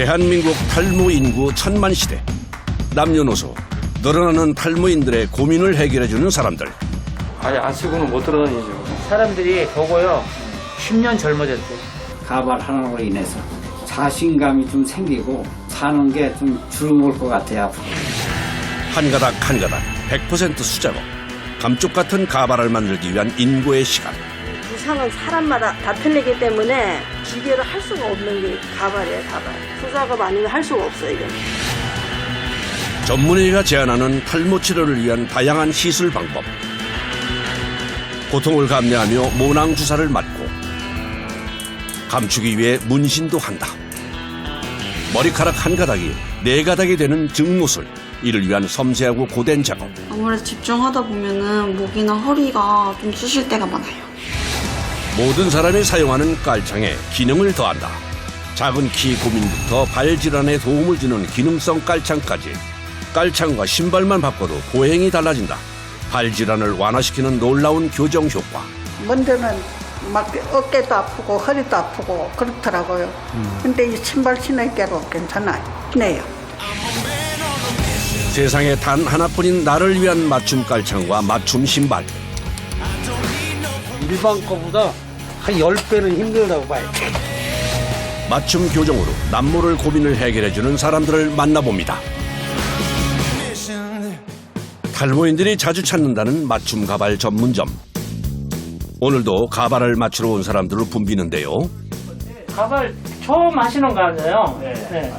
대한민국 탈모 인구 1000만 시대. 남녀노소 늘어나는 탈모인들의 고민을 해결해주는 사람들. 아니 안 쓰고는 못 들어다니죠. 사람들이 보고요 10년 젊어졌대. 가발 하나로 인해서 자신감이 좀 생기고 사는 게 좀 줄어들 것 같아요. 앞으로. 한 가닥 한 가닥 100% 수작업. 감쪽 같은 가발을 만들기 위한 인고의 시간. 부상은 사람마다 다 틀리기 때문에 기계를 할 수가 없는 게 가발이에요, 가발. 수작업 아니면 할 수가 없어요, 이건. 전문의가 제안하는 탈모 치료를 위한 다양한 시술 방법. 고통을 감내하며 모낭 주사를 맞고 감추기 위해 문신도 한다. 머리카락 한 가닥이 네 가닥이 되는 증모술. 이를 위한 섬세하고 고된 작업. 아무래도 집중하다 보면은 목이나 허리가 좀 쑤실 때가 많아요. 모든 사람이 사용하는 깔창에 기능을 더한다. 작은 키 고민부터 발질환에 도움을 주는 기능성 깔창까지. 깔창과 신발만 바꿔도 보행이 달라진다. 발질환을 완화시키는 놀라운 교정 효과. 먼저는 막 어깨도 아프고 허리도 아프고 그렇더라고요. 근데 이 신발 신으니까 괜찮아요. 네요. 세상에 단 하나뿐인 나를 위한 맞춤 깔창과 맞춤 신발. 일반 거보다 한 10배는 힘들다고 봐요. 맞춤 교정으로 남모를 고민을 해결해주는 사람들을 만나봅니다. 탈모인들이 자주 찾는다는 맞춤 가발 전문점. 오늘도 가발을 맞추러 온 사람들을 붐비는데요. 가발 처음 하시는 거 아니에요? 네.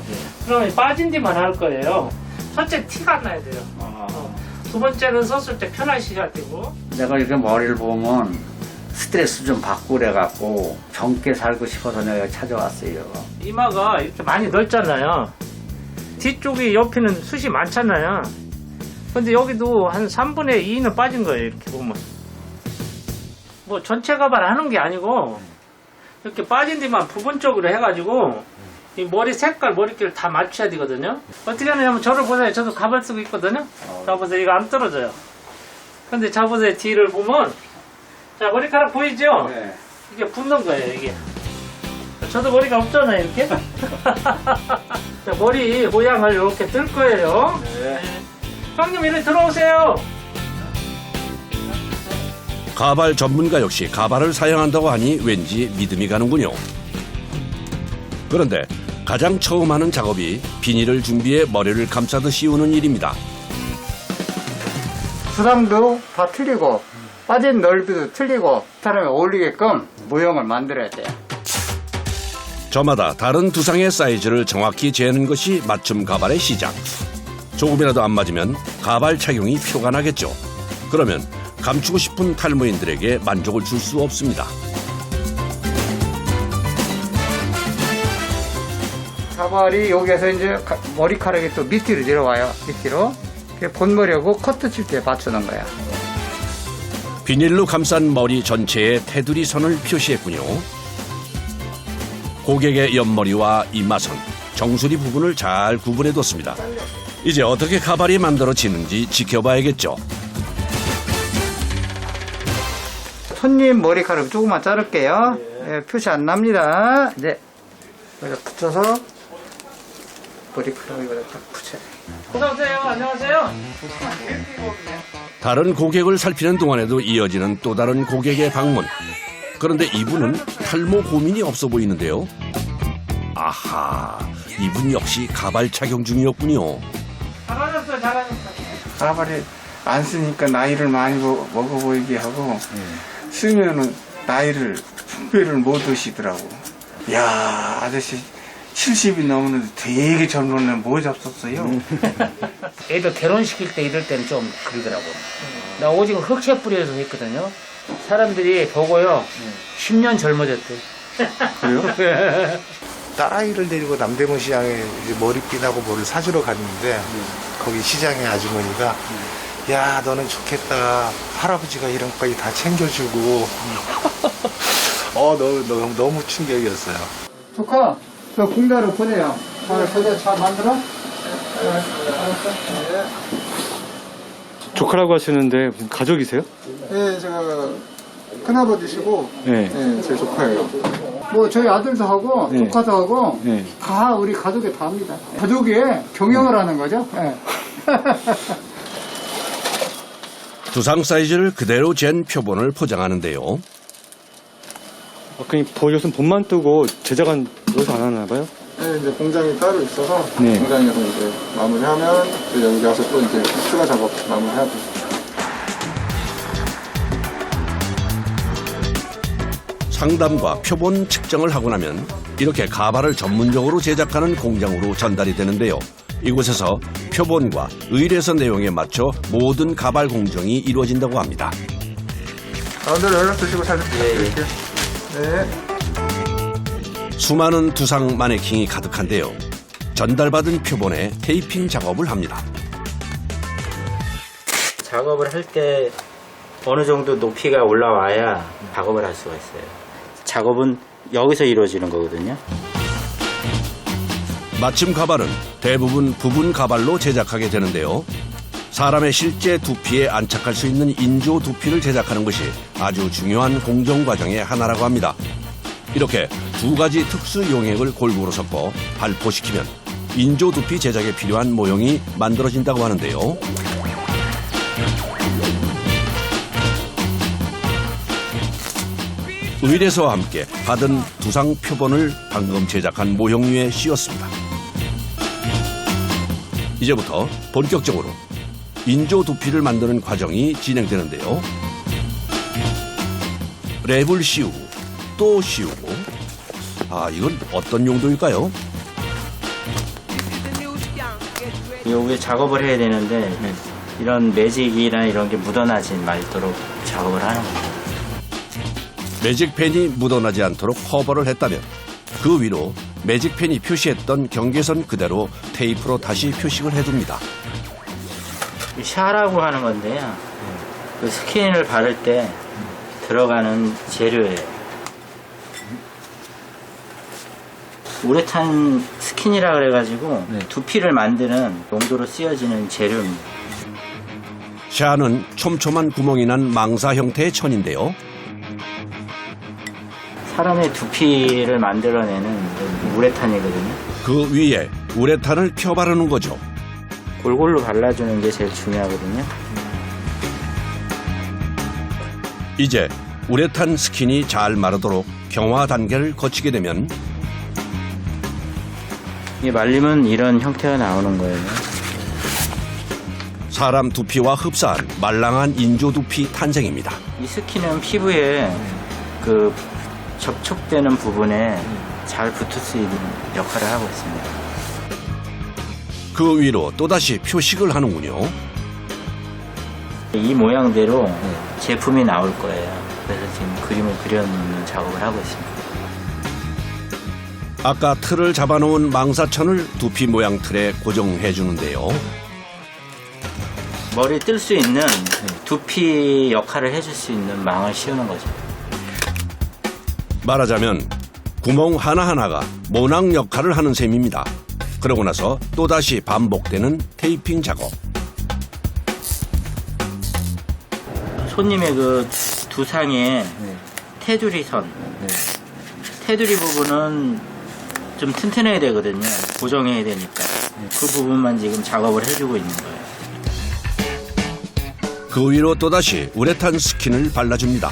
그러면 빠진 뒤만 할 거예요. 첫째 티가 안 나야 돼요. 두 번째는 썼을 때 편하셔야 되고. 내가 이렇게 머리를 보면 스트레스 좀 받고 그래갖고 젊게 살고 싶어서 내가 찾아왔어요. 이마가 이렇게 많이 넓잖아요. 뒤쪽이 옆에는 숱이 많잖아요. 근데 여기도 한 3분의 2는 빠진 거예요. 이렇게 보면. 뭐 전체 가발 하는 게 아니고 이렇게 빠진 뒤만 부분적으로 해가지고 이 머리 색깔, 머리끼를 다 맞춰야 되거든요. 어떻게 하냐면 저를 보세요. 저도 가발 쓰고 있거든요. 자, 보세요. 이거 안 떨어져요. 근데 자, 보세요. 뒤를 보면 자, 머리카락 보이죠? 네. 이게 붙는 거예요, 이게. 저도 머리가 없잖아요, 이렇게. 자, 머리 모양을 이렇게 뜰 거예요. 네. 형님, 이리 들어오세요. 가발 전문가 역시 가발을 사용한다고 하니 왠지 믿음이 가는군요. 그런데 가장 처음 하는 작업이 비닐을 준비해 머리를 감싸듯 씌우는 일입니다. 수상도 다 틀리고 빠진 넓이도 틀리고 사람에 어울리게끔 모형을 만들어야 돼요. 저마다 다른 두상의 사이즈를 정확히 재는 것이 맞춤 가발의 시작. 조금이라도 안 맞으면 가발 착용이 표가 나겠죠. 그러면 감추고 싶은 탈모인들에게 만족을 줄 수 없습니다. 가발이 여기에서 이제 머리카락이 또 밑으로 내려와요. 밑으로. 본머리하고 커트 칠 때 맞추는 거야. 비닐로 감싼 머리 전체에 테두리 선을 표시했군요. 고객의 옆머리와 이마선, 정수리 부분을 잘 구분해뒀습니다. 이제 어떻게 가발이 만들어지는지 지켜봐야겠죠. 손님 머리카락 조금만 자를게요. 네, 표시 안 납니다. 네. 여기다 붙여서 머리카락을 여기다 딱 붙여요. 어서오세요. 안녕하세요. 다른 고객을 살피는 동안에도 이어지는 또 다른 고객의 방문. 그런데 이분은 탈모 고민이 없어 보이는데요. 아하, 이분 역시 가발 착용 중이었군요. 잘하셨어요. 잘하셨어요. 가발이 안 쓰니까 나이를 많이 먹어 보이게 하고 쓰면은 나이를 분별을 못 하시더라고. 야, 아저씨 70이 넘었는데 되게 젊었네. 뭐 잡섰어요? 애들 결혼시킬 때 이럴 때는 좀 그러더라고. 나 오직 흑채 뿌려서 했거든요. 사람들이 보고요 10년 젊어졌대. 그래요? 딸아이를 데리고 남대문 시장에 이제 머리핀하고 뭐를 사주러 갔는데 거기 시장의 아주머니가 야, 너는 좋겠다. 할아버지가 이런 것까지 다 챙겨주고 너무 충격이었어요. 조카, 저 공자를 보내요. 잘 만들어? 조카라고 하시는데 무슨 가족이세요? 네, 제가 큰아버지시고 네. 제 조카예요. 뭐 저희 아들도 하고 네. 조카도 하고 네. 다 우리 가족에 다 합니다. 가족이 경영을 하는 거죠. 네. 두상 사이즈를 그대로 잰 표본을 포장하는데요. 그냥 여기서는 본만 뜨고 제작은 여기서 안 하나 봐요? 네, 이제 공장이 따로 있어서 네. 공장에서 이제 마무리하면 또 여기 와서 또 이제 추가 작업 마무리하고. 상담과 표본 측정을 하고 나면 이렇게 가발을 전문적으로 제작하는 공장으로 전달이 되는데요. 이곳에서 표본과 의뢰서 내용에 맞춰 모든 가발 공정이 이루어진다고 합니다. 가운데로 연락 주시고 사진 부탁드릴게요. 네. 수많은 두상 마네킹이 가득한데요. 전달받은 표본에 테이핑 작업을 합니다. 작업을 할 때 어느 정도 높이가 올라와야 작업을 할 수가 있어요. 작업은 여기서 이루어지는 거거든요. 마침 가발은 대부분 부분 가발로 제작하게 되는데요. 사람의 실제 두피에 안착할 수 있는 인조 두피를 제작하는 것이 아주 중요한 공정 과정의 하나라고 합니다. 이렇게 두 가지 특수 용액을 골고루 섞어 발포시키면 인조 두피 제작에 필요한 모형이 만들어진다고 하는데요. 의뢰서와 함께 받은 두상 표본을 방금 제작한 모형 위에 씌웠습니다. 이제부터 본격적으로 인조 두피를 만드는 과정이 진행되는데요. 랩을 씌우고 또 씌우고. 이건 어떤 용도일까요? 여기에 작업을 해야 되는데 이런 매직이나 이런 게 묻어나지 말도록 작업을 하는 거예요. 매직펜이 묻어나지 않도록 커버를 했다면 그 위로 매직펜이 표시했던 경계선 그대로 테이프로 다시 표식을 해둡니다. 샤라고 하는 건데요. 그 스킨을 바를 때 들어가는 재료예요. 우레탄 스킨이라 그래가지고 두피를 만드는 용도로 쓰여지는 재료입니다. 샤는 촘촘한 구멍이 난 망사 형태의 천인데요. 사람의 두피를 만들어내는 우레탄이거든요. 그 위에 우레탄을 펴 바르는 거죠. 골고루 발라주는 게 제일 중요하거든요. 이제 우레탄 스킨이 잘 마르도록 경화 단계를 거치게 되면 이게 말리면 이런 형태가 나오는 거예요. 사람 두피와 흡사한 말랑한 인조 두피 탄생입니다. 이 스킨은 피부에 그 접촉되는 부분에 잘 붙을 수 있는 역할을 하고 있습니다. 그 위로 또다시 표식을 하는군요. 이 모양대로 제품이 나올 거예요. 그래서 지금 그림을 그려놓는 작업을 하고 있습니다. 아까 틀을 잡아놓은 망사천을 두피 모양 틀에 고정해 주는데요. 머리 뜰 수 있는 두피 역할을 해줄 수 있는 망을 씌우는 거죠. 말하자면 구멍 하나하나가 모낭 역할을 하는 셈입니다. 그러고 나서 또다시 반복되는 테이핑 작업. 손님의 그 두상에 테두리 선, 테두리 부분은 좀 튼튼해야 되거든요. 고정해야 되니까. 그 부분만 지금 작업을 해주고 있는 거예요. 그 위로 또다시 우레탄 스킨을 발라줍니다.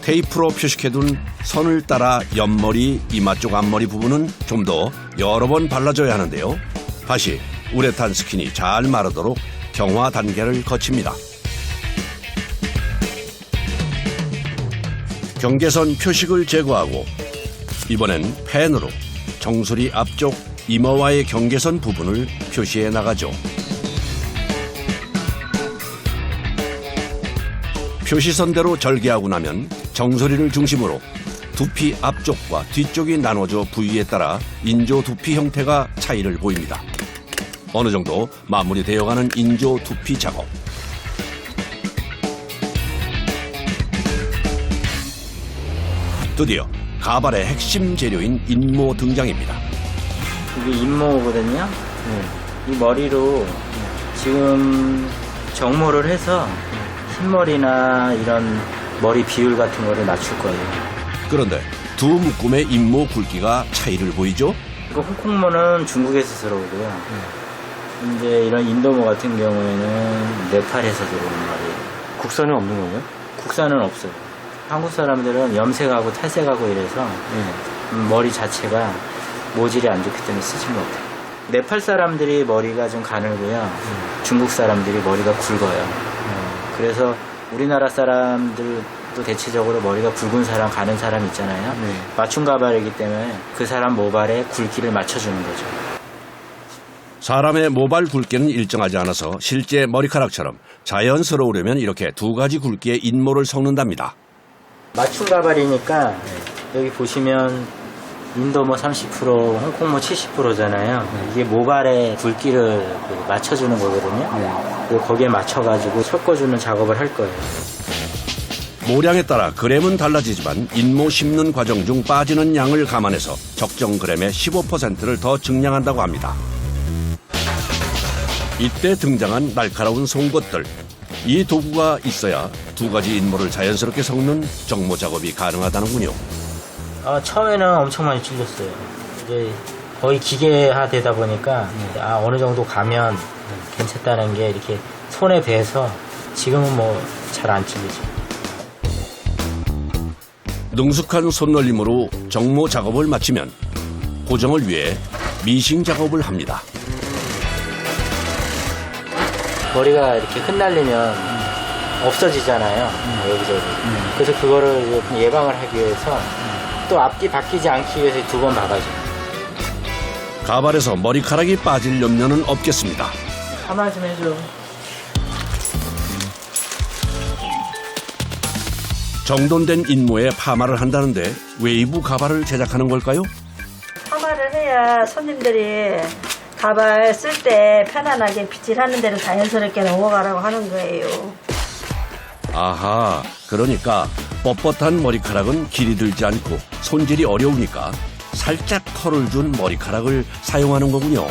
테이프로 표식해둔 선을 따라 옆머리, 이마 쪽 앞머리 부분은 좀 더 여러 번 발라줘야 하는데요. 다시 우레탄 스킨이 잘 마르도록 경화 단계를 거칩니다. 경계선 표식을 제거하고 이번엔 펜으로 정수리 앞쪽 이마와의 경계선 부분을 표시해 나가죠. 표시선대로 절개하고 나면 정수리를 중심으로 두피 앞쪽과 뒤쪽이 나눠져 부위에 따라 인조 두피 형태가 차이를 보입니다. 어느 정도 마무리되어가는 인조 두피 작업. 드디어 가발의 핵심 재료인 인모 등장입니다. 이게 인모거든요. 이 머리로 지금 정모를 해서 흰머리나 이런 머리 비율 같은 거를 맞출 거예요. 그런데 두 묶음의 인모 굵기가 차이를 보이죠? 이거 홍콩모는 중국에서 들어오고요. 이제 이런 인도모 같은 경우에는 네팔에서 들어오는 말이에요. 국산은 없는 거예요? 국산은 없어요. 한국 사람들은 염색하고 탈색하고 이래서 머리 자체가 모질이 안 좋기 때문에 쓰지 못해요. 네팔 사람들이 머리가 좀 가늘고요. 중국 사람들이 머리가 굵어요. 그래서 우리나라 사람들도 대체적으로 머리가 굵은 사람, 가는 사람 있잖아요. 맞춤 가발이기 때문에 그 사람 모발에 굵기를 맞춰주는 거죠. 사람의 모발 굵기는 일정하지 않아서 실제 머리카락처럼 자연스러우려면 이렇게 두 가지 굵기의 인모를 섞는답니다. 맞춤 가발이니까 여기 보시면 인도모 30%, 홍콩모 70%잖아요. 이게 모발의 굵기를 맞춰주는 거거든요. 그리고 거기에 맞춰가지고 섞어주는 작업을 할 거예요. 모량에 따라 그램은 달라지지만 인모 심는 과정 중 빠지는 양을 감안해서 적정 그램의 15%를 더 증량한다고 합니다. 이때 등장한 날카로운 송곳들. 이 도구가 있어야 두 가지 인모를 자연스럽게 섞는 정모 작업이 가능하다는군요. 처음에는 엄청 많이 찔렸어요. 이제 거의 기계화되다 보니까 어느 정도 가면 괜찮다는 게 이렇게 손에 배서 지금은 뭐 잘 안 찔리죠. 능숙한 손놀림으로 정모 작업을 마치면 고정을 위해 미싱 작업을 합니다. 머리가 이렇게 흩날리면 없어지잖아요. 여기저기. 그래서 그거를 예방을 하기 위해서 또 앞뒤 바뀌지 않기 위해서 두 번 박아줘요. 가발에서 머리카락이 빠질 염려는 없겠습니다. 가만 좀 해줘. 정돈된 인모에 파마를 한다는데 웨이브 가발을 제작하는 걸까요? 파마를 해야 손님들이 가발 쓸 때 편안하게 빗질하는 데는 자연스럽게 넘어가라고 하는 거예요. 아하, 그러니까 뻣뻣한 머리카락은 길이 들지 않고 손질이 어려우니까 살짝 털을 준 머리카락을 사용하는 거군요.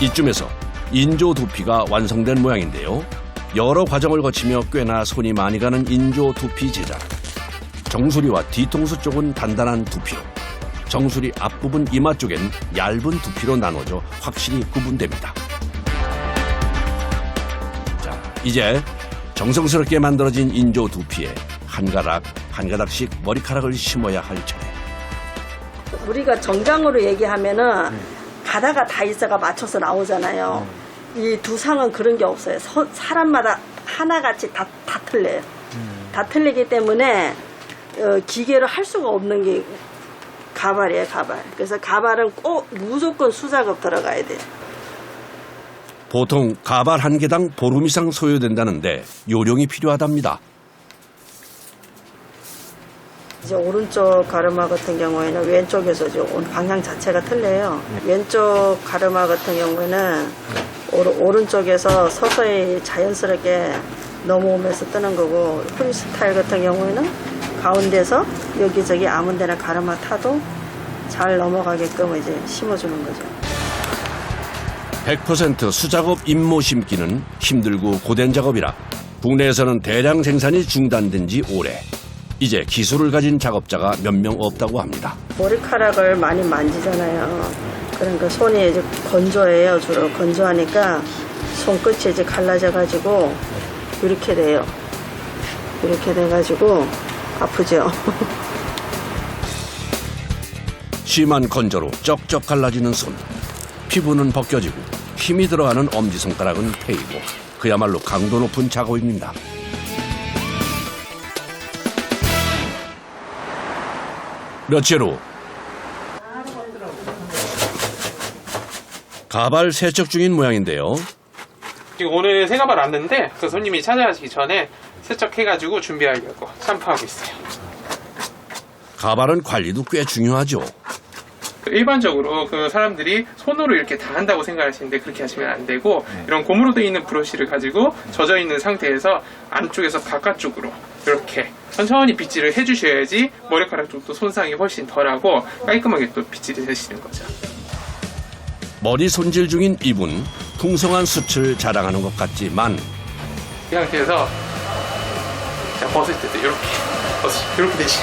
이쯤에서 인조 두피가 완성된 모양인데요. 여러 과정을 거치며 꽤나 손이 많이 가는 인조 두피 제작. 정수리와 뒤통수 쪽은 단단한 두피로, 정수리 앞부분 이마 쪽엔 얇은 두피로 나눠져 확실히 구분됩니다. 자, 이제 정성스럽게 만들어진 인조 두피에 한 가닥 한 가닥씩 머리카락을 심어야 할 차례. 우리가 정장으로 얘기하면은 가다가 다 있어가 맞춰서 나오잖아요. 이 두상은 그런 게 없어요. 사람마다 하나같이 다 틀려요. 다 틀리기 때문에 기계로 할 수가 없는 게 가발이에요, 가발. 그래서 가발은 꼭 무조건 수작업 들어가야 돼요. 보통 가발 한 개당 보름 이상 소요된다는데 요령이 필요하답니다. 이제 오른쪽 가르마 같은 경우에는 왼쪽에서 이제 방향 자체가 틀려요. 왼쪽 가르마 같은 경우에는 오른쪽에서 서서히 자연스럽게 넘어오면서 뜨는 거고, 프리스타일 같은 경우에는 가운데서 여기저기 아무 데나 가르마 타도 잘 넘어가게끔 이제 심어주는 거죠. 100% 수작업 인모 심기는 힘들고 고된 작업이라 국내에서는 대량 생산이 중단된 지 오래. 이제 기술을 가진 작업자가 몇 명 없다고 합니다. 머리카락을 많이 만지잖아요. 그러니까 손이 이제 건조해요. 주로 건조하니까 손끝이 이제 갈라져가지고 이렇게 돼요. 이렇게 돼가지고 아프죠. 심한 건조로 쩍쩍 갈라지는 손. 피부는 벗겨지고 힘이 들어가는 엄지손가락은 패이고 그야말로 강도 높은 작업입니다. 며칠 후 가발 세척 중인 모양인데요. 지금 오늘 새가발 왔는데 그 손님이 찾아가시기 전에 세척해가지고 준비하려고 샴푸하고 있어요. 가발은 관리도 꽤 중요하죠. 일반적으로 그 사람들이 손으로 이렇게 다 한다고 생각하시는데 그렇게 하시면 안 되고, 이런 고무로 되어 있는 브러쉬를 가지고 젖어 있는 상태에서 안쪽에서 바깥쪽으로 이렇게 천천히 빗질을 해주셔야지 머리카락 쪽도 손상이 훨씬 덜하고 깔끔하게 또 빗질이 되시는 거죠. 머리 손질 중인 이분, 풍성한 숱을 자랑하는 것 같지만 이 상태에서 자, 벗을 때도 이렇게 되지.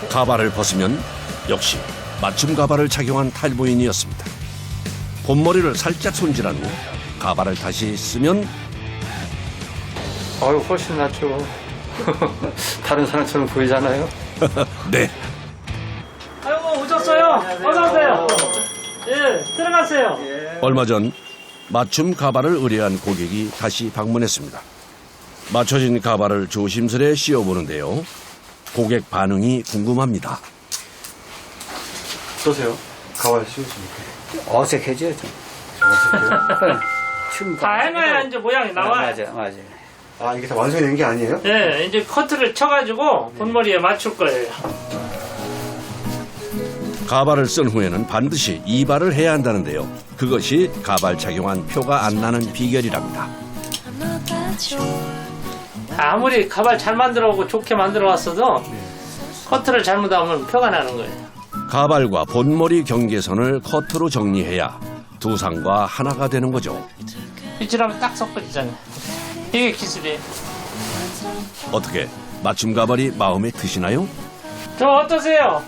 가발을 벗으면 역시 맞춤 가발을 착용한 탈모인이었습니다. 본머리를 살짝 손질한 후 가발을 다시 쓰면 아유, 훨씬 낫죠. 다른 사람처럼 보이잖아요. 네, 아이고 오셨어요. 어서 오세요. 예, 들어가세요. 얼마 전 맞춤 가발을 의뢰한 고객이 다시 방문했습니다. 맞춰진 가발을 조심스레 씌워보는데요. 고객 반응이 궁금합니다. 어떠세요? 가발 씌우시니까. 어색해져요, 좀. 춤 다 해놔야 이제 모양이 나와요. 맞아요. 아, 이게 다 완성이 된 게 아니에요? 예, 이제 커트를 쳐가지고 본머리에 맞출 거예요. 가발을 쓴 후에는 반드시 이발을 해야 한다는데요. 그것이 가발 착용한 표가 안 나는 비결이랍니다. 아무리 가발 잘 만들어 오고 좋게 만들어 왔어도 커트를 잘못하면 표가 나는 거예요. 가발과 본머리 경계선을 커트로 정리해야 두 상과 하나가 되는 거죠. 빗질하면 딱 섞어지잖아요. 이게 기술이에요. 어떻게 맞춤 가발이 마음에 드시나요? 저 어떠세요?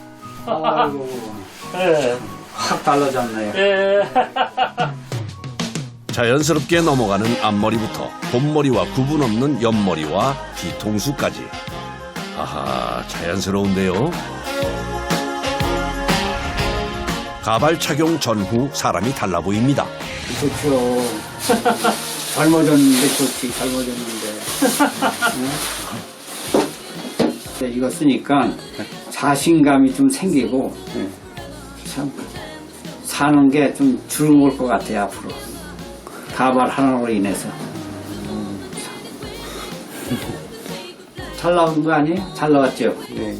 아이고, 예. 확 달라졌네요. 예. 자연스럽게 넘어가는 앞머리부터 본머리와 구분 없는 옆머리와 뒤통수까지. 아하, 자연스러운데요. 가발 착용 전후 사람이 달라 보입니다. 좋죠. 젊어졌는데 좋지, 젊어졌는데. 응? 이거 쓰니까 자신감이 좀 생기고, 참, 사는 게 좀 즐거울 것 같아요, 앞으로. 가발 하나로 인해서. 잘 나온 거 아니에요? 잘 나왔죠? 네.